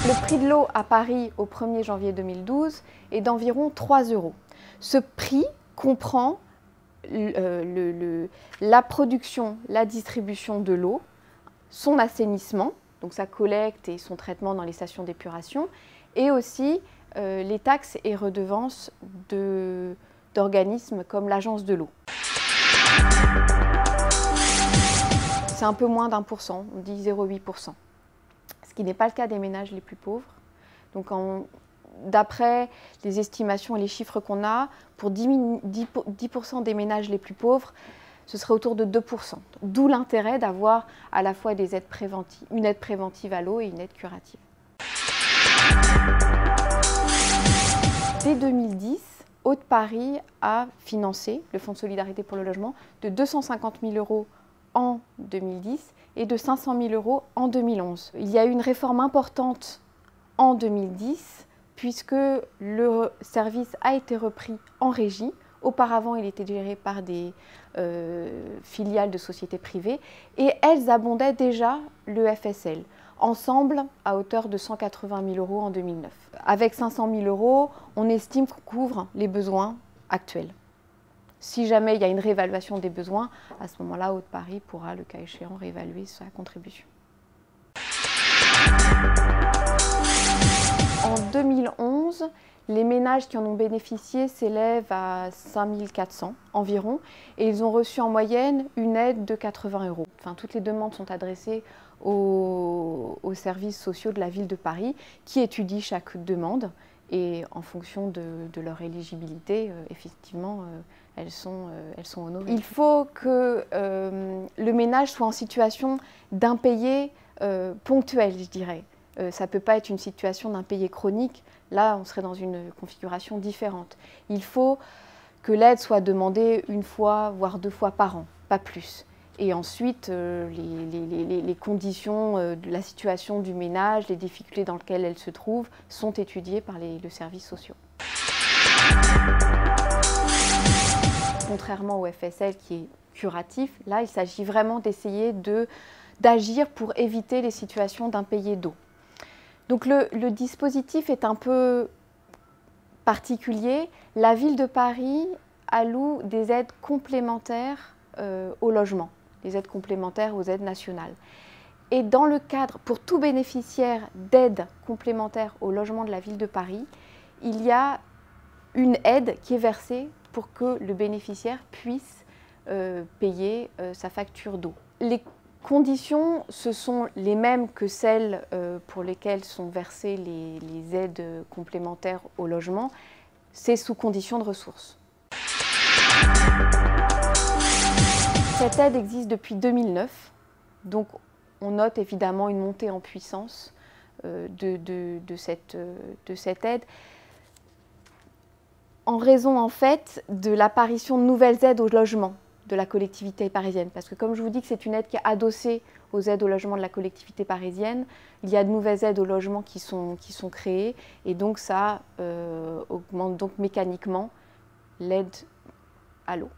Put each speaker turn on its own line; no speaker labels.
Le prix de l'eau à Paris au 1er janvier 2012 est d'environ 3 €. Ce prix comprend la production, la distribution de l'eau, son assainissement, donc sa collecte et son traitement dans les stations d'épuration, et aussi les taxes et redevances d'organismes comme l'Agence de l'eau. C'est un peu moins d'1%, on dit 0,8%, ce qui n'est pas le cas des ménages les plus pauvres. Donc d'après les estimations et les chiffres qu'on a, pour 10% des ménages les plus pauvres, ce serait autour de 2%. D'où l'intérêt d'avoir à la fois des aides préventives, une aide préventive à l'eau et une aide curative. Dès 2010, Haute-Paris a financé le Fonds de solidarité pour le logement de 250 000 € en 2010 et de 500 000 € en 2011. Il y a eu une réforme importante en 2010 puisque le service a été repris en régie. Auparavant, il était géré par des filiales de sociétés privées et elles abondaient déjà le FSL, ensemble à hauteur de 180 000 € en 2009. Avec 500 000 €, on estime qu'on couvre les besoins actuels. Si jamais il y a une réévaluation des besoins, à ce moment-là, Haute-Paris pourra, le cas échéant, réévaluer sa contribution. En 2011, les ménages qui en ont bénéficié s'élèvent à 5 400 environ et ils ont reçu en moyenne une aide de 80 €. Enfin, toutes les demandes sont adressées aux services sociaux de la ville de Paris qui étudient chaque demande et en fonction de leur éligibilité, effectivement, elles sont honorées. Il faut que le ménage soit en situation d'impayé ponctuel, je dirais. Ça ne peut pas être une situation d'impayé chronique. Là, on serait dans une configuration différente. Il faut que l'aide soit demandée une fois, voire 2 fois par an, pas plus. Et ensuite, les conditions de la situation du ménage, les difficultés dans lesquelles elle se trouve, sont étudiées par le service social. Contrairement au FSL qui est curatif, là, il s'agit vraiment d'essayer d'agir pour éviter les situations d'impayés d'eau. Donc le dispositif est un peu particulier. La ville de Paris alloue des aides complémentaires au logement, des aides complémentaires aux aides nationales. Et dans le cadre, pour tout bénéficiaire d'aide complémentaire au logement de la ville de Paris, il y a une aide qui est versée pour que le bénéficiaire puisse payer sa facture d'eau. Les conditions, ce sont les mêmes que celles pour lesquelles sont versées les aides complémentaires au logement. C'est sous condition de ressources. Cette aide existe depuis 2009, donc on note évidemment une montée en puissance de cette aide, en raison en fait de l'apparition de nouvelles aides au logement de la collectivité parisienne. Parce que comme je vous dis que c'est une aide qui est adossée aux aides au logement de la collectivité parisienne, il y a de nouvelles aides au logement qui sont créées et donc ça augmente donc mécaniquement l'aide à l'eau.